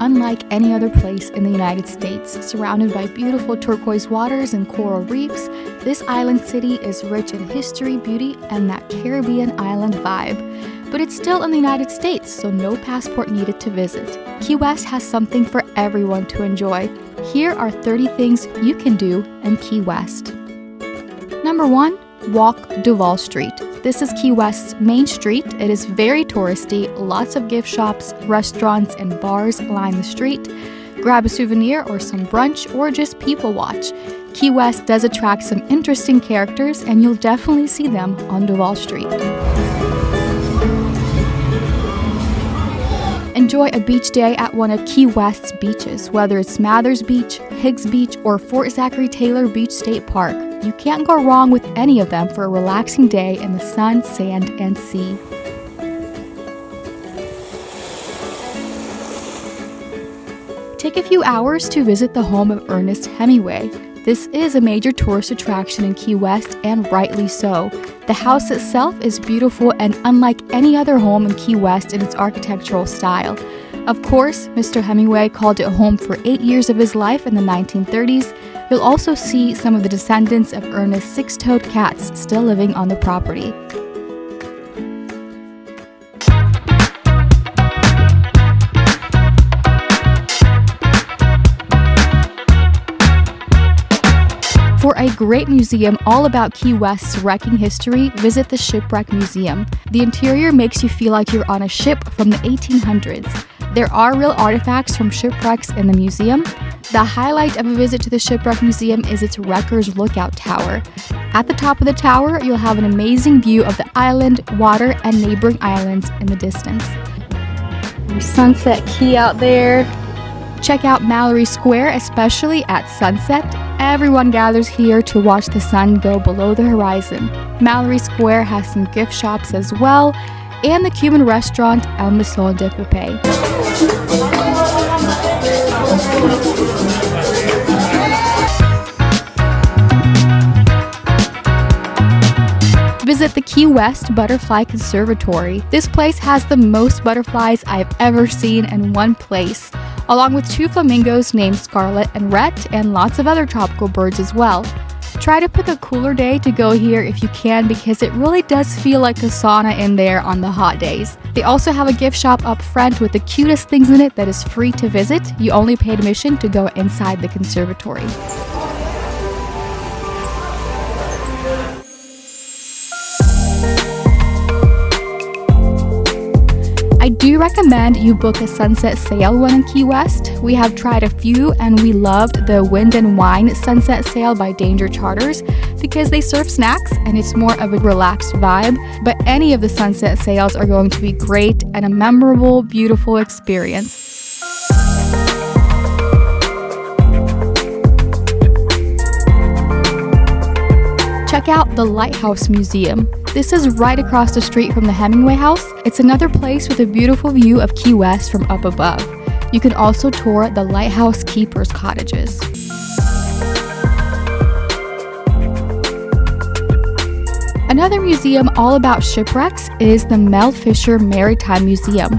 unlike any other place in the United States. Surrounded by beautiful turquoise waters and coral reefs, this island city is rich in history, beauty, and that Caribbean island vibe. But it's still in the United States, so no passport needed to visit. Key West has something for everyone to enjoy. Here are 30 things you can do in Key West. Number 1, walk Duval Street. This is Key West's main street. It is very touristy. Lots of gift shops, restaurants, and bars line the street. Grab a souvenir or some brunch, or just people watch. Key West does attract some interesting characters, and you'll definitely see them on Duval Street. Enjoy a beach day at one of Key West's beaches, whether it's Mathers Beach, Higgs Beach, or Fort Zachary Taylor Beach State Park. You can't go wrong with any of them for a relaxing day in the sun, sand, and sea. Take a few hours to visit the home of Ernest Hemingway. This is a major tourist attraction in Key West, and rightly so. The house itself is beautiful and unlike any other home in Key West in its architectural style. Of course, Mr. Hemingway called it home for 8 years of his life in the 1930s. You'll also see some of the descendants of Ernest's 6-toed cats still living on the property. For a great museum all about Key West's wrecking history, visit the Shipwreck Museum. The interior makes you feel like you're on a ship from the 1800s. There are real artifacts from shipwrecks in the museum. The highlight of a visit to the Shipwreck Museum is its Wrecker's Lookout Tower. At the top of the tower, you'll have an amazing view of the island, water, and neighboring islands in the distance. Sunset Key out there. Check out Mallory Square, especially at sunset. Everyone gathers here to watch the sun go below the horizon. Mallory Square has some gift shops as well, and the Cuban restaurant El Mesón de Pepe. Visit the Key West Butterfly Conservatory. This place has the most butterflies I've ever seen in one place, along with 2 flamingos named Scarlet and Rhett, and lots of other tropical birds as well. Try to pick a cooler day to go here if you can, because it really does feel like a sauna in there on the hot days. They also have a gift shop up front with the cutest things in it that is free to visit. You only pay admission to go inside the conservatory. I do recommend you book a sunset sail when in Key West. We have tried a few and we loved the Wind and Wine sunset sail by Danger Charters because they serve snacks and it's more of a relaxed vibe, but any of the sunset sails are going to be great and a memorable, beautiful experience. Check out the Lighthouse Museum. This is right across the street from the Hemingway House. It's another place with a beautiful view of Key West from up above. You can also tour the Lighthouse Keepers' cottages. Another museum all about shipwrecks is the Mel Fisher Maritime Museum.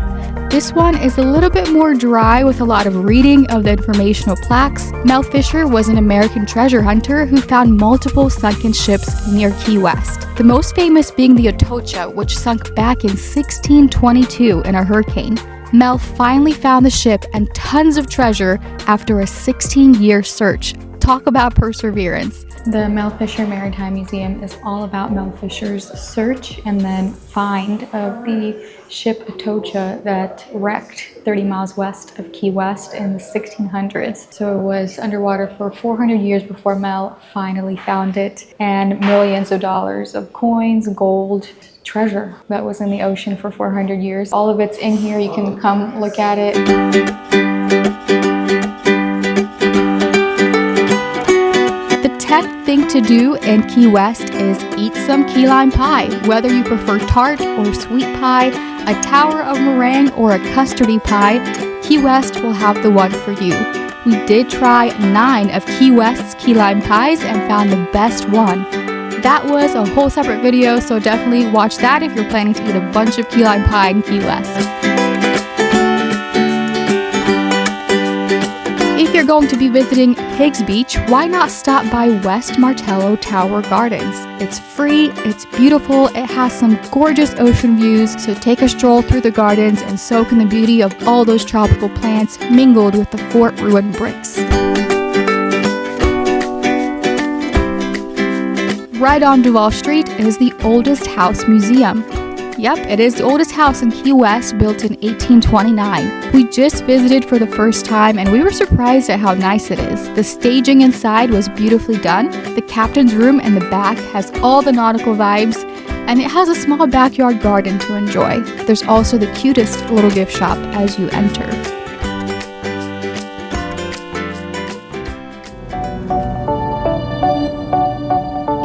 This one is a little bit more dry with a lot of reading of the informational plaques. Mel Fisher was an American treasure hunter who found multiple sunken ships near Key West. The most famous being the Atocha, which sunk back in 1622 in a hurricane. Mel finally found the ship and tons of treasure after a 16-year search. Talk about perseverance. The Mel Fisher Maritime Museum is all about Mel Fisher's search and then find of the ship Atocha that wrecked 30 miles west of Key West in the 1600s. So it was underwater for 400 years before Mel finally found it, and millions of dollars of coins, gold, treasure that was in the ocean for 400 years. All of it's in here. You can come look at it. Thing to do in Key West is eat some key lime pie. Whether you prefer tart or sweet pie, a tower of meringue or a custardy pie, Key West will have the one for you. We did try 9 of Key West's key lime pies and found the best one. That was a whole separate video, so definitely watch that if you're planning to eat a bunch of key lime pie in Key West. you're going to be visiting Pigs Beach, why not stop by West Martello Gardens? It's free, it's beautiful, it has some gorgeous ocean views, so take a stroll through the gardens and soak in the beauty of all those tropical plants mingled with the fort ruined bricks. Right on Duval Street is the Oldest House Museum. Yep, it is the oldest house in Key West, built in 1829. We just visited for the first time and we were surprised at how nice it is. The staging inside was beautifully done. The captain's room in the back has all the nautical vibes, and it has a small backyard garden to enjoy. There's also the cutest little gift shop as you enter.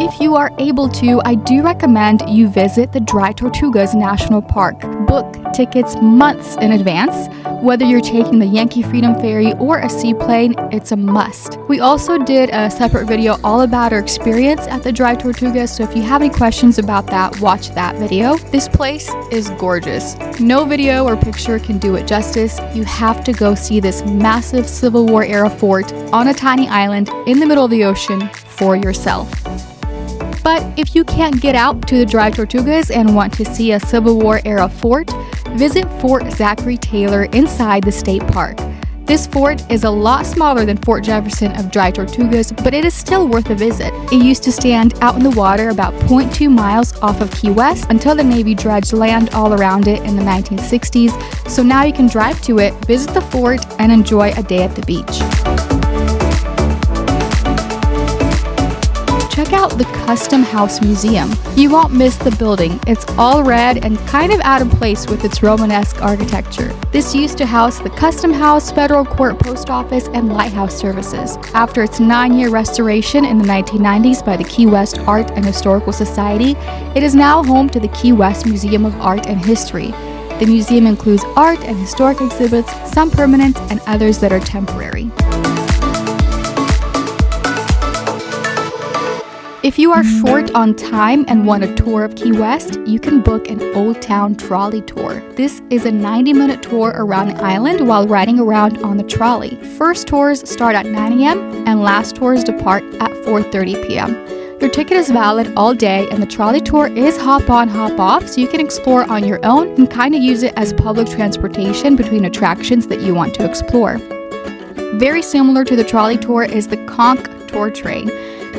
If you are able to, I do recommend you visit the Dry Tortugas National Park. Book tickets months in advance. Whether you're taking the Yankee Freedom Ferry or a seaplane, it's a must. We also did a separate video all about our experience at the Dry Tortugas, so if you have any questions about that, watch that video. This place is gorgeous. No video or picture can do it justice. You have to go see this massive Civil War era fort on a tiny island in the middle of the ocean for yourself. But if you can't get out to the Dry Tortugas and want to see a Civil War era fort, visit Fort Zachary Taylor inside the state park. This fort is a lot smaller than Fort Jefferson of Dry Tortugas, but it is still worth a visit. It used to stand out in the water about 0.2 miles off of Key West until the Navy dredged land all around it in the 1960s, so now you can drive to it, visit the fort, and enjoy a day at the beach. Check out the Custom House Museum. You won't miss the building. It's all red and kind of out of place with its Romanesque architecture. This used to house the Custom House, Federal Court Post Office, and Lighthouse services. After its 9-year restoration in the 1990s by the Key West Art and Historical Society, it is now home to the Key West Museum of Art and History. The museum includes art and historic exhibits, some permanent and others that are temporary. If you are short on time and want a tour of Key West, you can book an Old Town Trolley tour. This is a 90-minute tour around the island while riding around on the trolley. First tours start at 9 a.m. and last tours depart at 4:30 p.m. Your ticket is valid all day and the trolley tour is hop on, hop off, so you can explore on your own and kind of use it as public transportation between attractions that you want to explore. Very similar to the trolley tour is the Conch tour train.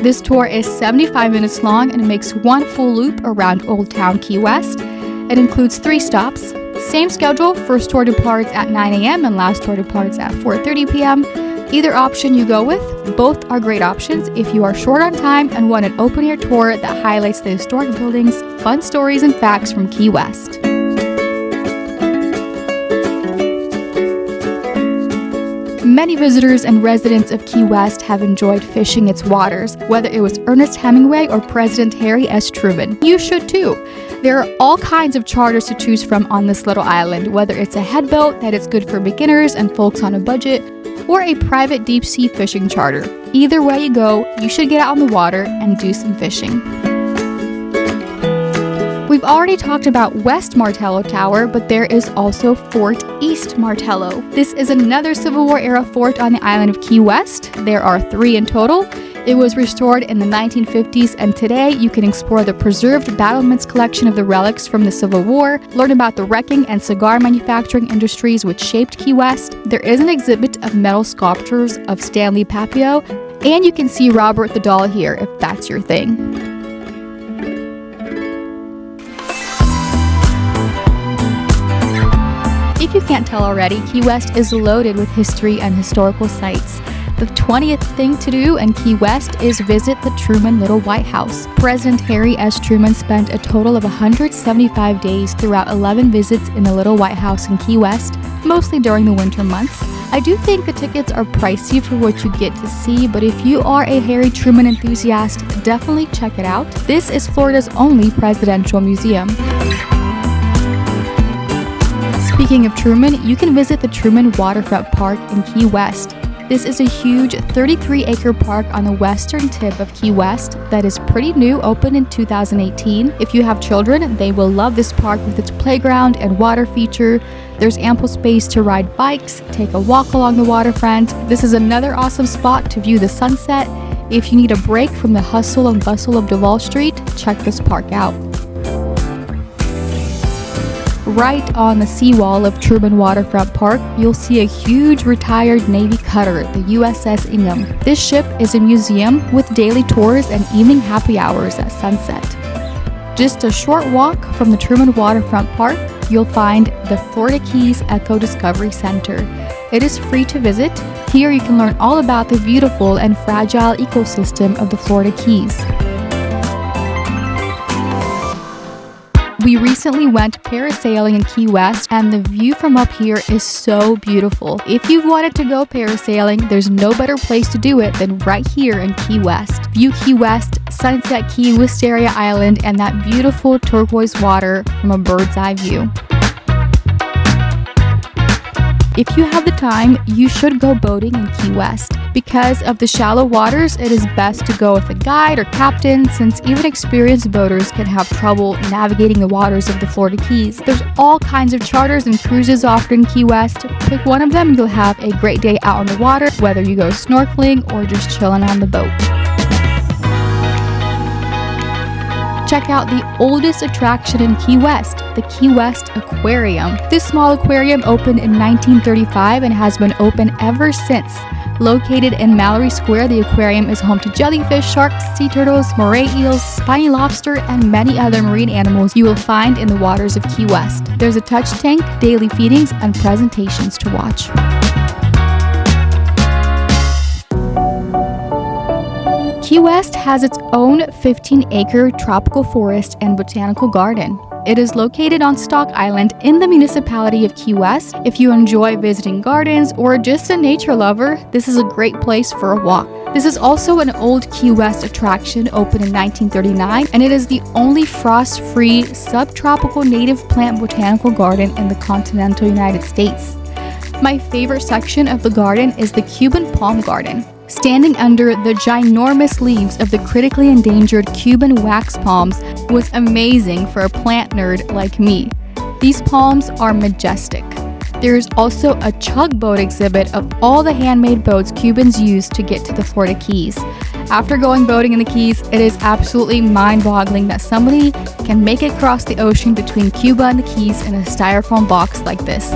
This tour is 75 minutes long and it makes one full loop around Old Town Key West. It includes 3 stops. Same schedule, first tour departs at 9 a.m. and last tour departs at 4:30 p.m. Either option you go with, both are great options if you are short on time and want an open-air tour that highlights the historic buildings, fun stories, and facts from Key West. Many visitors and residents of Key West have enjoyed fishing its waters, whether it was Ernest Hemingway or President Harry S. Truman. You should too. There are all kinds of charters to choose from on this little island, whether it's a headboat that is good for beginners and folks on a budget, or a private deep-sea fishing charter. Either way you go, you should get out on the water and do some fishing. We've already talked about West Martello Tower, but there is also Fort East Martello. This is another Civil War era fort on the island of Key West. There are 3 in total. It was restored in the 1950s, and today you can explore the preserved battlements collection of the relics from the Civil War, learn about the wrecking and cigar manufacturing industries which shaped Key West. There is an exhibit of metal sculptures of Stanley Papio, and you can see Robert the Doll here if that's your thing. If you can't tell already, Key West is loaded with history and historical sites. The 20th thing to do in Key West is visit the Truman Little White House. President Harry S. Truman spent a total of 175 days throughout 11 visits in the Little White House in Key West, mostly during the winter months. I do think the tickets are pricey for what you get to see, but if you are a Harry Truman enthusiast, definitely check it out. This is Florida's only presidential museum. Speaking of Truman, you can visit the Truman Waterfront Park in Key West. This is a huge 33-acre park on the western tip of Key West that is pretty new, opened in 2018. If you have children, they will love this park with its playground and water feature. There's ample space to ride bikes, take a walk along the waterfront. This is another awesome spot to view the sunset. If you need a break from the hustle and bustle of Duval Street, check this park out. Right on the seawall of Truman Waterfront Park, you'll see a huge retired Navy cutter, the USS Ingham. This ship is a museum with daily tours and evening happy hours at sunset. Just a short walk from the Truman Waterfront Park, you'll find the Florida Keys Eco Discovery Center. It is free to visit. Here you can learn all about the beautiful and fragile ecosystem of the Florida Keys. We recently went parasailing in Key West, and the view from up here is so beautiful. If you've wanted to go parasailing, there's no better place to do it than right here in Key West. View Key West, Sunset Key, Wisteria Island, and that beautiful turquoise water from a bird's eye view. If you have the time, you should go boating in Key West. Because of the shallow waters, it is best to go with a guide or captain, since even experienced boaters can have trouble navigating the waters of the Florida Keys. There's all kinds of charters and cruises offered in Key West. Pick one of them and you'll have a great day out on the water, whether you go snorkeling or just chilling on the boat. Check out the oldest attraction in Key West, the Key West Aquarium. This small aquarium opened in 1935 and has been open ever since. Located in Mallory Square, the aquarium is home to jellyfish, sharks, sea turtles, moray eels, spiny lobster, and many other marine animals you will find in the waters of Key West. There's a touch tank, daily feedings, and presentations to watch. Key West has its own 15-acre tropical forest and botanical garden. It is located on Stock Island in the municipality of Key West. If you enjoy visiting gardens or just a nature lover, this is a great place for a walk. This is also an old Key West attraction opened in 1939, and it is the only frost-free subtropical native plant botanical garden in the continental United States. My favorite section of the garden is the Cuban palm garden. Standing under the ginormous leaves of the critically endangered Cuban wax palms was amazing for a plant nerd like me. These palms are majestic. There is also a chug boat exhibit of all the handmade boats Cubans use to get to the Florida Keys. After going boating in the Keys, it is absolutely mind-boggling that somebody can make it across the ocean between Cuba and the Keys in a styrofoam box like this.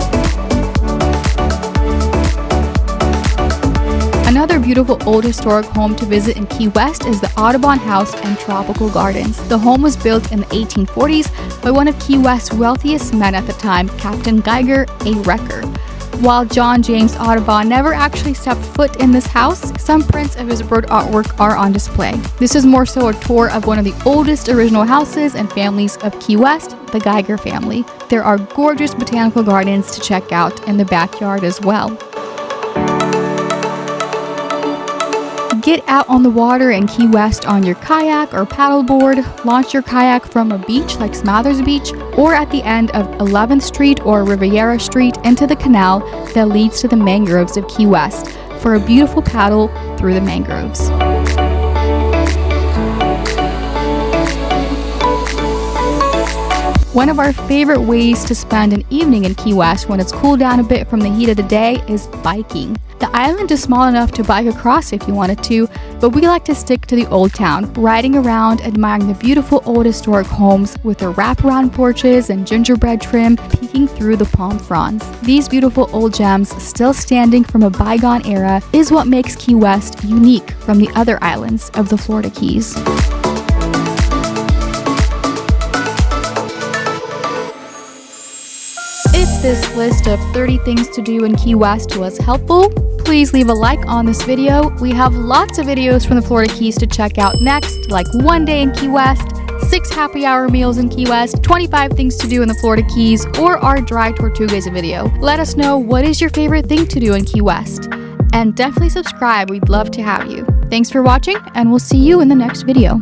Another beautiful old historic home to visit in Key West is the Audubon House and Tropical Gardens. The home was built in the 1840s by one of Key West's wealthiest men at the time, Captain Geiger, a wrecker. While John James Audubon never actually stepped foot in this house, some prints of his bird artwork are on display. This is more so a tour of one of the oldest original houses and families of Key West, the Geiger family. There are gorgeous botanical gardens to check out in the backyard as well. Get out on the water in Key West on your kayak or paddleboard, launch your kayak from a beach like Smathers Beach, or at the end of 11th Street or Riviera Street into the canal that leads to the mangroves of Key West for a beautiful paddle through the mangroves. One of our favorite ways to spend an evening in Key West when it's cooled down a bit from the heat of the day is biking. The island is small enough to bike across if you wanted to, but we like to stick to the old town, riding around, admiring the beautiful old historic homes with their wraparound porches and gingerbread trim peeking through the palm fronds. These beautiful old gems, still standing from a bygone era, is what makes Key West unique from the other islands of the Florida Keys. If this list of 30 things to do in Key West was helpful, please leave a like on this video. We have lots of videos from the Florida Keys to check out next, like 1 day in Key West, 6 happy hour meals in Key West, 25 things to do in the Florida Keys, or our Dry Tortugas video. Let us know what is your favorite thing to do in Key West. And definitely subscribe, we'd love to have you. Thanks for watching, and we'll see you in the next video.